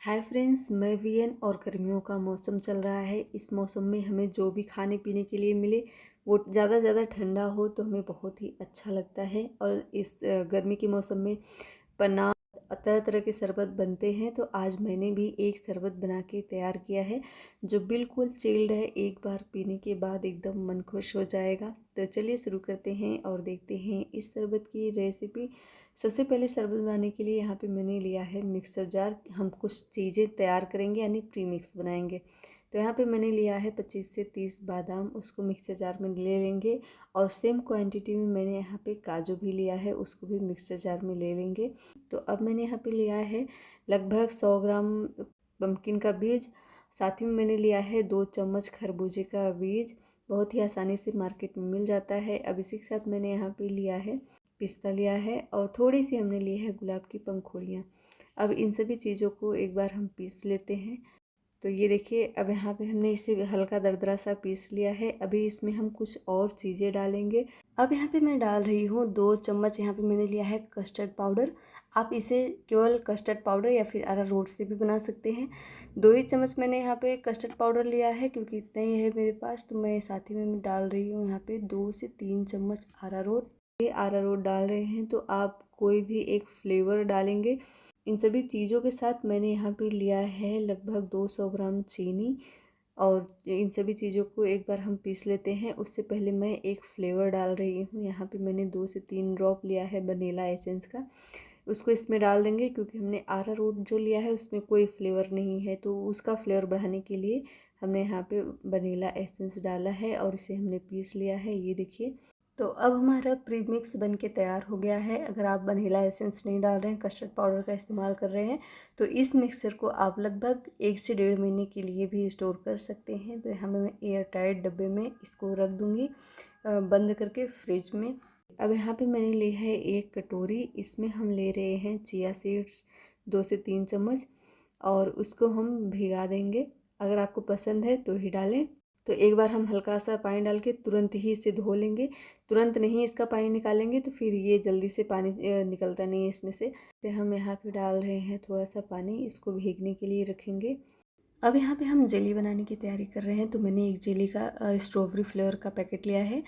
Hi friends, मैं VN और गर्मियों का मौसम चल रहा है। इस मौसम में हमें जो भी खाने पीने के लिए मिले वो ज़्यादा से ज़्यादा ठंडा हो तो हमें बहुत ही अच्छा लगता है। और इस गर्मी के मौसम में पन्ना तरह तरह के शरबत बनते हैं। तो आज मैंने भी एक शरबत बना के तैयार किया है जो बिल्कुल चिल्ड है। एक बार पीने के बाद एकदम मन खुश हो जाएगा। तो चलिए शुरू करते हैं और देखते हैं इस शरबत की रेसिपी। सबसे पहले शरबत बनाने के लिए यहाँ पे मैंने लिया है मिक्सर जार। हम कुछ चीज़ें तैयार करेंगे यानी प्री मिक्स बनाएंगे। तो यहाँ पे मैंने लिया है 25 से 30 बादाम, उसको मिक्सर जार में ले लेंगे। और सेम क्वांटिटी में मैंने यहाँ पे काजू भी लिया है, उसको भी मिक्सर जार में ले लेंगे। तो अब मैंने यहाँ पे लिया है लगभग 100 ग्राम पम्पकिन का बीज। साथ ही में मैंने लिया है 2 चम्मच खरबूजे का बीज, बहुत ही आसानी से मार्केट में मिल जाता है। अब इसी के साथ मैंने यहाँ पे लिया है पिस्ता लिया है और थोड़ी सी हमने ली है गुलाब की पंखुड़ियाँ। अब इन सभी चीज़ों को एक बार हम पीस लेते हैं। तो ये देखिए, अब यहाँ पे हमने इसे हल्का दरदरा सा पीस लिया है। अभी इसमें हम कुछ और चीज़ें डालेंगे। अब यहाँ पे मैं डाल रही हूँ 2 चम्मच, यहाँ पे मैंने लिया है कस्टर्ड पाउडर। आप इसे केवल कस्टर्ड पाउडर या फिर अरारोट से भी बना सकते हैं। 2 ही चम्मच मैंने यहाँ पे कस्टर्ड पाउडर लिया है क्योंकि इतना ही है मेरे पास। तो मैं साथ ही में डाल रही हूँ यहाँ पे 2 से 3 चम्मच अरारोट। ये अरारोट डाल रहे हैं तो आप कोई भी एक फ्लेवर डालेंगे। इन सभी चीज़ों के साथ मैंने यहाँ पे लिया है लगभग 200 ग्राम चीनी। और इन सभी चीज़ों को एक बार हम पीस लेते हैं। उससे पहले मैं एक फ्लेवर डाल रही हूँ। यहाँ पे मैंने 2 से 3 ड्रॉप लिया है वनीला एसेंस का, उसको इसमें डाल देंगे क्योंकि हमने अरारोट जो लिया है उसमें कोई फ्लेवर नहीं है। तो उसका फ्लेवर बढ़ाने के लिए हमने यहाँ पे वनीला एसेंस डाला है और इसे हमने पीस लिया है। ये देखिए, तो अब हमारा प्रीमिक्स बन के तैयार हो गया है। अगर आप वनीला एसेंस नहीं डाल रहे हैं, कस्टर्ड पाउडर का इस्तेमाल कर रहे हैं, तो इस मिक्सचर को आप लगभग 1 से 1.5 महीने के लिए भी स्टोर कर सकते हैं। तो यहाँ मैं एयर टाइट डब्बे में इसको रख दूँगी बंद करके फ्रिज में। अब यहाँ पे मैंने ली है 1 कटोरी, इसमें हम ले रहे हैं चिया सीड्स 2 से 3 चम्मच और उसको हम भिगा देंगे। अगर आपको पसंद है तो ही डालें। तो एक बार हम हल्का सा पानी डाल के तुरंत ही इसे धो लेंगे। तुरंत नहीं इसका पानी निकालेंगे तो फिर ये जल्दी से पानी निकलता नहीं है इसमें से। तो हम यहाँ पे डाल रहे हैं थोड़ा सा पानी, इसको भीगने के लिए रखेंगे। अब यहाँ पे हम जेली बनाने की तैयारी कर रहे हैं। तो मैंने एक जेली का स्ट्रॉबेरी फ्लेवर का पैकेट लिया है।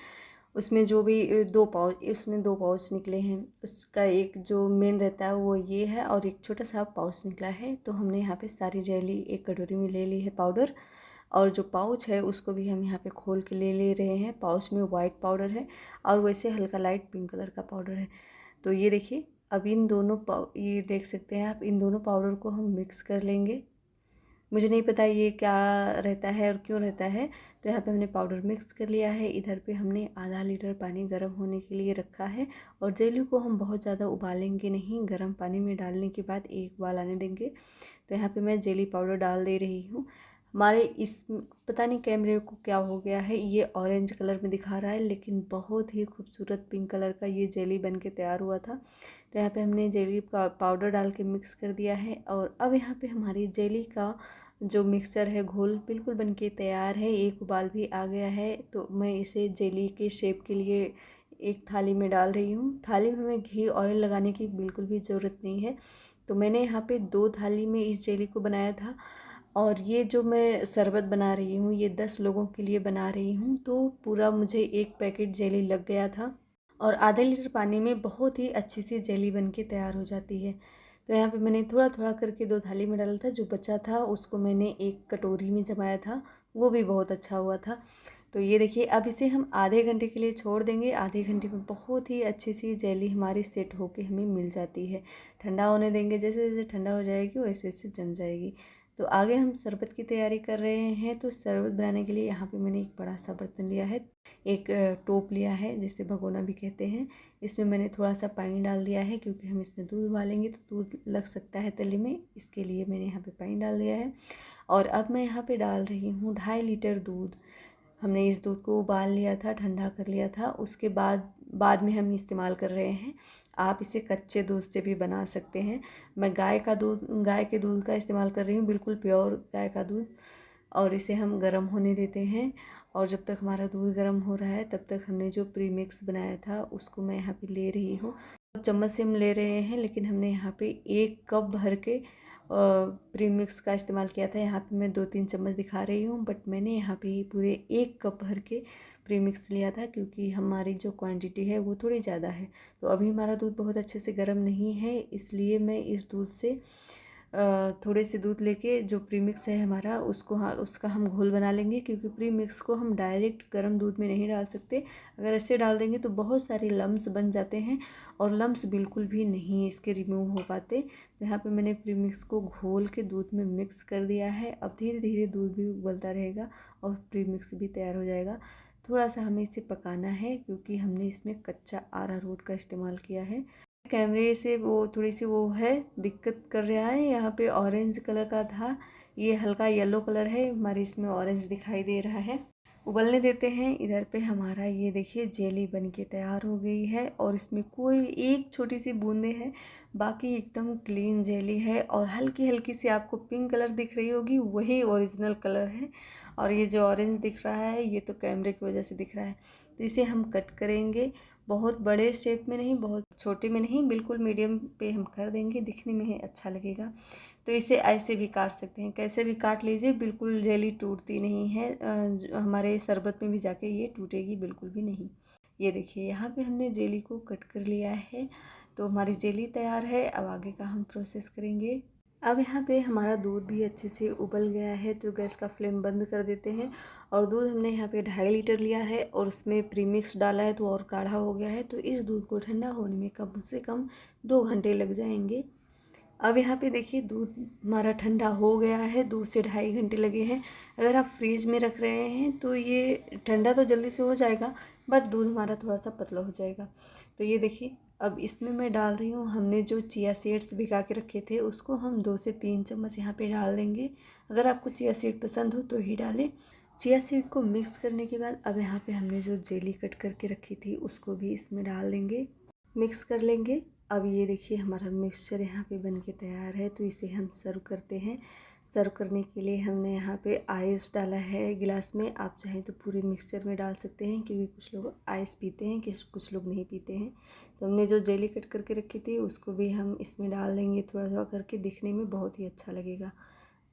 उसमें जो भी 2 पाउच, उसमें 2 पाउच निकले हैं। उसका एक जो मेन रहता है वो ये है और एक छोटा सा पाउच निकला है। तो हमने यहाँ पे सारी जेली एक कटोरी में ले ली है पाउडर। और जो पाउच है उसको भी हम यहाँ पे खोल के ले रहे हैं। पाउच में वाइट पाउडर है और वैसे हल्का लाइट पिंक कलर का पाउडर है। तो ये देखिए, अब इन दोनों ये देख सकते हैं आप, इन दोनों पाउडर को हम मिक्स कर लेंगे। मुझे नहीं पता ये क्या रहता है और क्यों रहता है। तो यहाँ पे हमने पाउडर मिक्स कर लिया है। इधर पे हमने आधा लीटर पानी गर्म होने के लिए रखा है और जेली को हम बहुत ज़्यादा उबालेंगे नहीं, गर्म पानी में डालने के बाद एक उबाल आने देंगे। तो यहाँ पे मैं जेली पाउडर डाल दे रही हूँ। हमारे इस पता नहीं कैमरे को क्या हो गया है, ये ऑरेंज कलर में दिखा रहा है लेकिन बहुत ही खूबसूरत पिंक कलर का ये जेली बन के तैयार हुआ था। तो यहाँ पे हमने जेली का पाउडर डाल के मिक्स कर दिया है। और अब यहाँ पे हमारी जेली का जो मिक्सचर है, घोल बिल्कुल बन के तैयार है। एक उबाल भी आ गया है। तो मैं इसे जेली के शेप के लिए एक थाली में डाल रही हूँ। थाली में हमें घी ऑयल लगाने की बिल्कुल भी ज़रूरत नहीं है। तो मैंने यहाँ पे 2 थाली में इस जेली को बनाया था। और ये जो मैं शरबत बना रही हूँ ये 10 लोगों के लिए बना रही हूँ। तो पूरा मुझे 1 पैकेट जेली लग गया था और आधे लीटर पानी में बहुत ही अच्छी सी जेली बन के तैयार हो जाती है। तो यहाँ पे मैंने थोड़ा थोड़ा करके 2 थाली में डाला था। जो बचा था उसको मैंने एक कटोरी में जमाया था, वो भी बहुत अच्छा हुआ था। तो ये देखिए, अब इसे हम आधे घंटे के लिए छोड़ देंगे। आधे घंटे में बहुत ही अच्छी सी जेली हमारी सेट होके हमें मिल जाती है। ठंडा होने देंगे, जैसे जैसे ठंडा हो जाएगी वैसे वैसे जम जाएगी। तो आगे हम शरबत की तैयारी कर रहे हैं। तो शरबत बनाने के लिए यहाँ पे मैंने एक बड़ा सा बर्तन लिया है, एक टोप लिया है जिसे भगोना भी कहते हैं। इसमें मैंने थोड़ा सा पानी डाल दिया है क्योंकि हम इसमें दूध उबालेंगे तो दूध लग सकता है तले में, इसके लिए मैंने यहाँ पे पानी डाल दिया है। और अब मैं यहाँ पे डाल रही हूँ 2.5 लीटर दूध। हमने इस दूध को उबाल लिया था, ठंडा कर लिया था, उसके बाद में हम इस्तेमाल कर रहे हैं। आप इसे कच्चे दूध से भी बना सकते हैं। मैं गाय के दूध का इस्तेमाल कर रही हूँ, बिल्कुल प्योर गाय का दूध। और इसे हम गर्म होने देते हैं। और जब तक हमारा दूध गर्म हो रहा है तब तक हमने जो प्रीमिक्स बनाया था उसको मैं यहाँ पे ले रही हूँ। चम्मच से हम ले रहे हैं लेकिन हमने यहाँ पे 1 कप भर के प्रीमिक्स का इस्तेमाल किया था। यहाँ पे मैं 2-3 चम्मच दिखा रही हूँ, बट मैंने यहाँ पे पूरे 1 कप भर के प्रीमिक्स लिया था, क्योंकि हमारी जो क्वांटिटी है वो थोड़ी ज़्यादा है। तो अभी हमारा दूध बहुत अच्छे से गर्म नहीं है, इसलिए मैं इस दूध से थोड़े से दूध लेके जो प्रीमिक्स है हमारा उसका हम घोल बना लेंगे, क्योंकि प्रीमिक्स को हम डायरेक्ट गर्म दूध में नहीं डाल सकते। अगर ऐसे डाल देंगे तो बहुत सारे लम्स बन जाते हैं, और लम्स बिल्कुल भी नहीं इसके रिमूव हो पाते। तो यहाँ पे मैंने प्रीमिक्स को घोल के दूध में मिक्स कर दिया है। अब धीरे धीरे दूध भी उबलता रहेगा और प्रीमिक्स भी तैयार हो जाएगा। थोड़ा सा हमें इसे पकाना है, क्योंकि हमने इसमें कच्चा अरारोट का इस्तेमाल किया है। कैमरे से वो थोड़ी सी वो है, दिक्कत कर रहा है। यहाँ पे ऑरेंज कलर का था, ये हल्का येलो कलर है, हमारे इसमें ऑरेंज दिखाई दे रहा है। उबलने देते हैं। इधर पे हमारा ये देखिए जेली बन के तैयार हो गई है, और इसमें कोई एक छोटी सी बूंदे हैं, बाकी एकदम क्लीन जेली है। और हल्की हल्की सी आपको पिंक कलर दिख रही होगी, वही ओरिजिनल कलर है। और ये जो ऑरेंज दिख रहा है ये तो कैमरे की वजह से दिख रहा है। तो इसे हम कट करेंगे, बहुत बड़े शेप में नहीं, बहुत छोटे में नहीं, बिल्कुल मीडियम पे हम कर देंगे, दिखने में ही अच्छा लगेगा। तो इसे ऐसे भी काट सकते हैं, कैसे भी काट लीजिए, बिल्कुल जेली टूटती नहीं है। हमारे शरबत में भी जाके ये टूटेगी बिल्कुल भी नहीं। ये देखिए यहाँ पे हमने जेली को कट कर लिया है, तो हमारी जेली तैयार है। अब आगे का हम प्रोसेस करेंगे। अब यहाँ पे हमारा दूध भी अच्छे से उबल गया है, तो गैस का फ्लेम बंद कर देते हैं। और दूध हमने यहाँ पे 2.5 लीटर लिया है, और उसमें प्रीमिक्स डाला है तो और गाढ़ा हो गया है। तो इस दूध को ठंडा होने में कम से कम 2 घंटे लग जाएंगे। अब यहाँ पे देखिए दूध हमारा ठंडा हो गया है, 2 से 2.5 घंटे लगे हैं। अगर आप फ्रीज में रख रहे हैं तो ये ठंडा तो जल्दी से हो जाएगा, बट दूध हमारा थोड़ा सा पतला हो जाएगा। तो ये देखिए अब इसमें मैं डाल रही हूँ, हमने जो चिया सीड्स भिगा के रखे थे उसको हम 2 से 3 चम्मच यहाँ पे डाल देंगे। अगर आपको चिया सीड पसंद हो तो ही डालें। चिया सीड को मिक्स करने के बाद अब यहाँ पे हमने जो जेली कट करके रखी थी उसको भी इसमें डाल देंगे, मिक्स कर लेंगे। अब ये देखिए हमारा मिक्सचर यहाँ पे बन के तैयार है, तो इसे हम सर्व करते हैं। सर्व करने के लिए हमने यहाँ पे आइस डाला है गिलास में, आप चाहें तो पूरे मिक्सचर में डाल सकते हैं, क्योंकि कुछ लोग आइस पीते हैं, कुछ लोग नहीं पीते हैं। तो हमने जो जेली कट करके रखी थी उसको भी हम इसमें डाल देंगे, थोड़ा थोड़ा करके, दिखने में बहुत ही अच्छा लगेगा।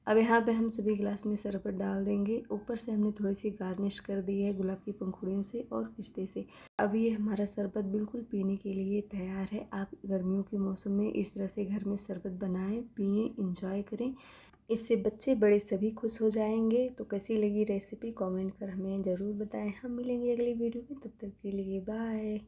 अब यहाँ पे हम सभी गिलास में शरबत डाल देंगे। ऊपर से हमने थोड़ी सी गार्निश कर दी है गुलाब की पंखुड़ियों से और पिस्ते से। अब ये हमारा शरबत बिल्कुल पीने के लिए तैयार है। आप गर्मियों के मौसम में इस तरह से घर में शरबत बनाएं, पिएं, इंजॉय करें। इससे बच्चे बड़े सभी खुश हो जाएंगे। तो कैसी लगी रेसिपी कमेंट कर हमें ज़रूर बताएं। हम मिलेंगे अगली वीडियो में, तब तक के लिए बाय।